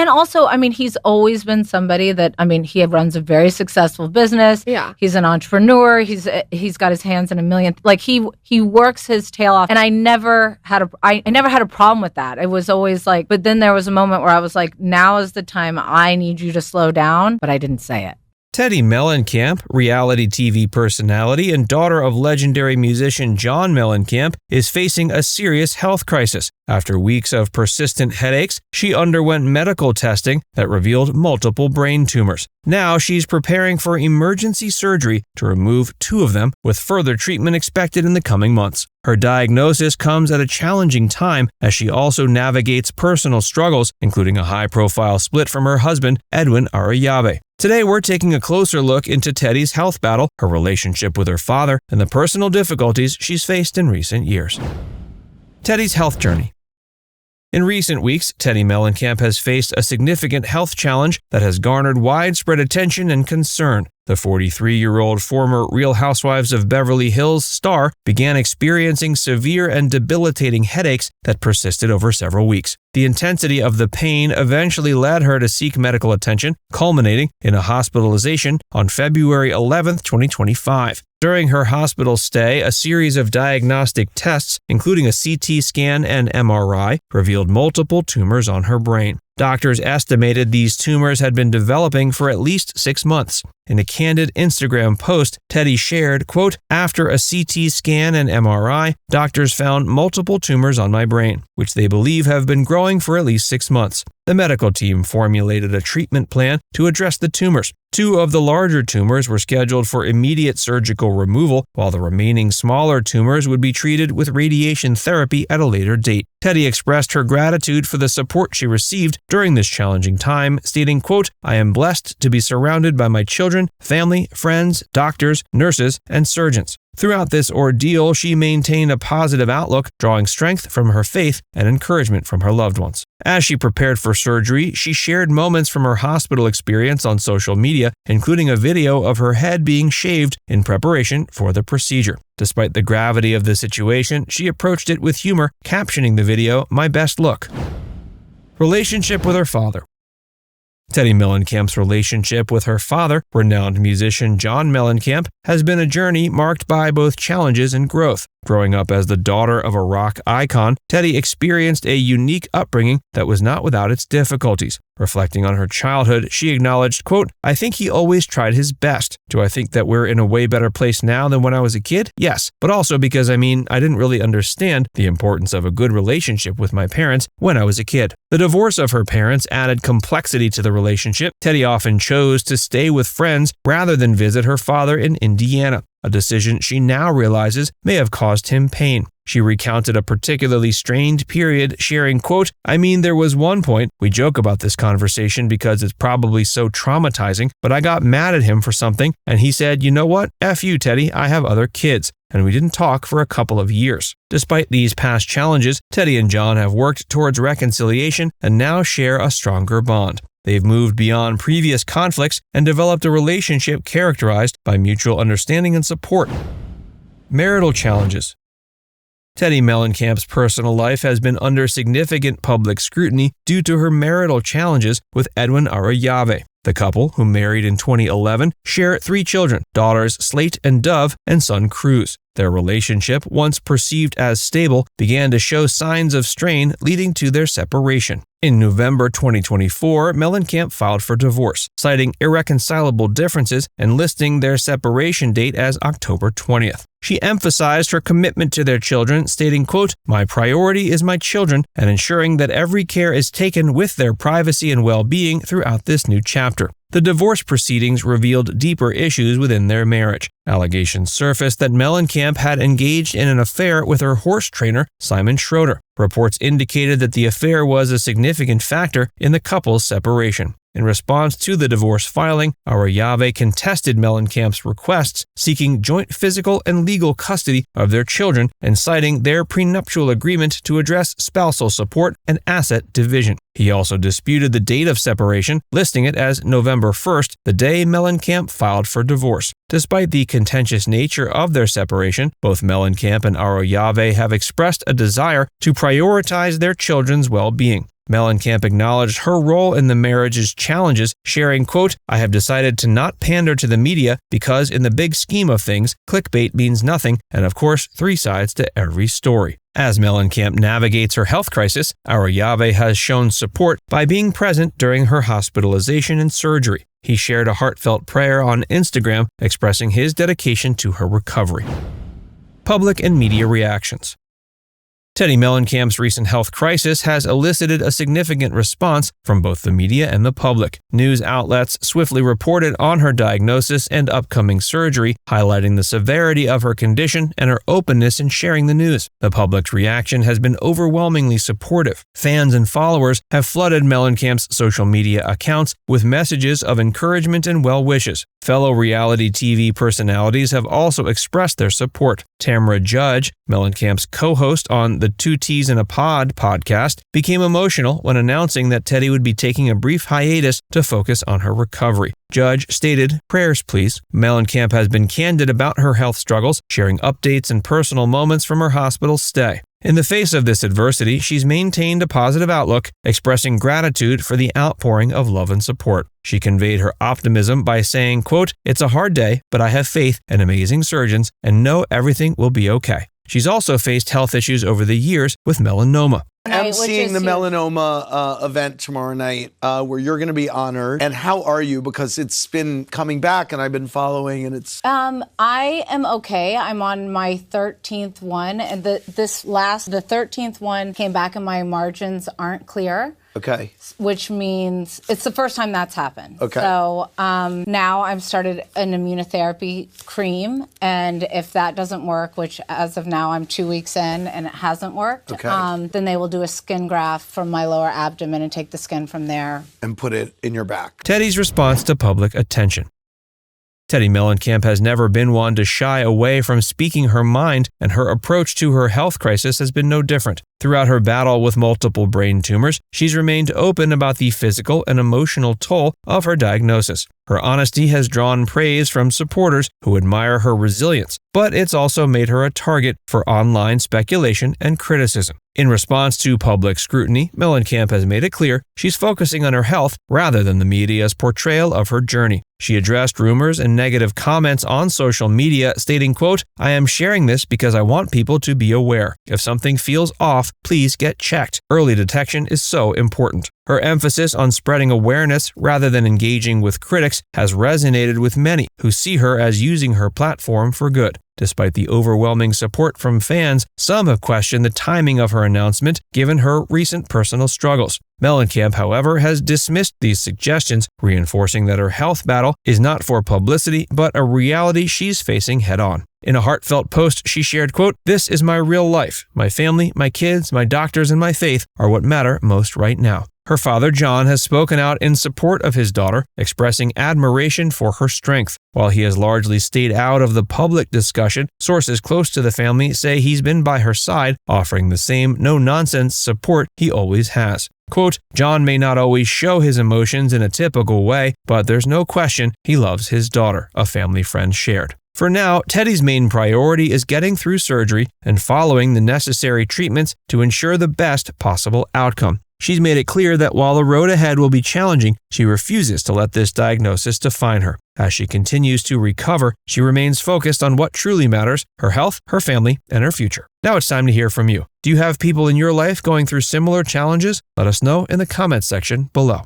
And also, I mean, he's always been somebody that, I mean, he runs a very successful business. Yeah. He's an entrepreneur. He's got his hands in a million, like he works his tail off. And I never had a problem with that. It was always like, but then there was a moment where I was like, now is the time I need you to slow down, but I didn't say it. Teddi Mellencamp, reality TV personality and daughter of legendary musician John Mellencamp, is facing a serious health crisis. After weeks of persistent headaches, she underwent medical testing that revealed multiple brain tumors. Now she's preparing for emergency surgery to remove 2 of them, with further treatment expected in the coming months. Her diagnosis comes at a challenging time as she also navigates personal struggles, including a high-profile split from her husband, Edwin Arroyave. Today, we're taking a closer look into Teddi's health battle, her relationship with her father, and the personal difficulties she's faced in recent years. Teddi's health journey. In recent weeks, Teddi Mellencamp has faced a significant health challenge that has garnered widespread attention and concern. The 43-year-old former Real Housewives of Beverly Hills star began experiencing severe and debilitating headaches that persisted over several weeks. The intensity of the pain eventually led her to seek medical attention, culminating in a hospitalization on February 11, 2025. During her hospital stay, a series of diagnostic tests, including a CT scan and MRI, revealed multiple tumors on her brain. Doctors estimated these tumors had been developing for at least 6 months. In a candid Instagram post, Teddi shared, quote, "After a CT scan and MRI, doctors found multiple tumors on my brain, which they believe have been growing for at least 6 months. The medical team formulated a treatment plan to address the tumors. 2 of the larger tumors were scheduled for immediate surgical removal, while the remaining smaller tumors would be treated with radiation therapy at a later date." Teddi expressed her gratitude for the support she received during this challenging time, stating, quote, "I am blessed to be surrounded by my children, family, friends, doctors, nurses, and surgeons." Throughout this ordeal, she maintained a positive outlook, drawing strength from her faith and encouragement from her loved ones. As she prepared for surgery, she shared moments from her hospital experience on social media, including a video of her head being shaved in preparation for the procedure. Despite the gravity of the situation, she approached it with humor, captioning the video, "My best look." Relationship with her father. Teddi Mellencamp's relationship with her father, renowned musician John Mellencamp, has been a journey marked by both challenges and growth. Growing up as the daughter of a rock icon, Teddi experienced a unique upbringing that was not without its difficulties. Reflecting on her childhood, she acknowledged, quote, "I think he always tried his best. Do I think that we're in a way better place now than when I was a kid? Yes, but also because, I didn't really understand the importance of a good relationship with my parents when I was a kid." The divorce of her parents added complexity to the relationship. Teddi often chose to stay with friends rather than visit her father in Indiana, a decision she now realizes may have caused him pain. She recounted a particularly strained period, sharing, quote, "There was one point, we joke about this conversation because it's probably so traumatizing, but I got mad at him for something, and he said, 'You know what? F you, Teddi, I have other kids.' And we didn't talk for a couple of years." Despite these past challenges, Teddi and John have worked towards reconciliation and now share a stronger bond. They've moved beyond previous conflicts and developed a relationship characterized by mutual understanding and support. Marital challenges. Teddi Mellencamp's personal life has been under significant public scrutiny due to her marital challenges with Edwin Arroyave. The couple, who married in 2011, share 3 children, daughters Slate and Dove, and son Cruz. Their relationship, once perceived as stable, began to show signs of strain, leading to their separation. In November 2024, Mellencamp filed for divorce, citing irreconcilable differences and listing their separation date as October 20th. She emphasized her commitment to their children, stating, quote, "My priority is my children and ensuring that every care is taken with their privacy and well-being throughout this new chapter." The divorce proceedings revealed deeper issues within their marriage. Allegations surfaced that Mellencamp had engaged in an affair with her horse trainer, Simon Schroeder. Reports indicated that the affair was a significant factor in the couple's separation. In response to the divorce filing, Arroyave contested Mellencamp's requests, seeking joint physical and legal custody of their children and citing their prenuptial agreement to address spousal support and asset division. He also disputed the date of separation, listing it as November 1st, the day Mellencamp filed for divorce. Despite the contentious nature of their separation, both Mellencamp and Arroyave have expressed a desire to prioritize their children's well-being. Mellencamp acknowledged her role in the marriage's challenges, sharing, quote, "I have decided to not pander to the media because in the big scheme of things, clickbait means nothing, and of course, 3 sides to every story." As Mellencamp navigates her health crisis, Arroyave has shown support by being present during her hospitalization and surgery. He shared a heartfelt prayer on Instagram, expressing his dedication to her recovery. Public and media reactions. Teddi Mellencamp's recent health crisis has elicited a significant response from both the media and the public. News outlets swiftly reported on her diagnosis and upcoming surgery, highlighting the severity of her condition and her openness in sharing the news. The public's reaction has been overwhelmingly supportive. Fans and followers have flooded Mellencamp's social media accounts with messages of encouragement and well wishes. Fellow reality TV personalities have also expressed their support. Tamra Judge, Mellencamp's co-host on the 2 T's in a Pod podcast, became emotional when announcing that Teddi would be taking a brief hiatus to focus on her recovery. Judge stated, "Prayers, please." Mellencamp has been candid about her health struggles, sharing updates and personal moments from her hospital stay. In the face of this adversity, she's maintained a positive outlook, expressing gratitude for the outpouring of love and support. She conveyed her optimism by saying, quote, "It's a hard day, but I have faith in amazing surgeons and know everything will be okay." She's also faced health issues over the years with melanoma. I'm seeing the melanoma event tomorrow night where you're going to be honored. And how are you? Because it's been coming back and I've been following and it's... I am okay. I'm on my 13th one. And the 13th one came back and my margins aren't clear. Okay. Which means it's the first time that's happened. Okay. So now I've started an immunotherapy cream, and if that doesn't work, which as of now I'm 2 weeks in and it hasn't worked, okay. Then they will do a skin graft from my lower abdomen and take the skin from there. And put it in your back. Teddi's response to public attention. Teddi Mellencamp has never been one to shy away from speaking her mind, and her approach to her health crisis has been no different. Throughout her battle with multiple brain tumors, she's remained open about the physical and emotional toll of her diagnosis. Her honesty has drawn praise from supporters who admire her resilience, but it's also made her a target for online speculation and criticism. In response to public scrutiny, Mellencamp has made it clear she's focusing on her health rather than the media's portrayal of her journey. She addressed rumors and negative comments on social media, stating, quote, "I am sharing this because I want people to be aware. If something feels off, please get checked. Early detection is so important." Her emphasis on spreading awareness rather than engaging with critics has resonated with many who see her as using her platform for good. Despite the overwhelming support from fans, some have questioned the timing of her announcement given her recent personal struggles. Mellencamp, however, has dismissed these suggestions, reinforcing that her health battle is not for publicity, but a reality she's facing head-on. In a heartfelt post, she shared, quote, "This is my real life. My family, my kids, my doctors, and my faith are what matter most right now." Her father, John, has spoken out in support of his daughter, expressing admiration for her strength. While he has largely stayed out of the public discussion, sources close to the family say he's been by her side, offering the same no-nonsense support he always has. Quote, "John may not always show his emotions in a typical way, but there's no question he loves his daughter," a family friend shared. For now, Teddi's main priority is getting through surgery and following the necessary treatments to ensure the best possible outcome. She's made it clear that while the road ahead will be challenging, she refuses to let this diagnosis define her. As she continues to recover, she remains focused on what truly matters: her health, her family, and her future. Now it's time to hear from you. Do you have people in your life going through similar challenges? Let us know in the comments section below.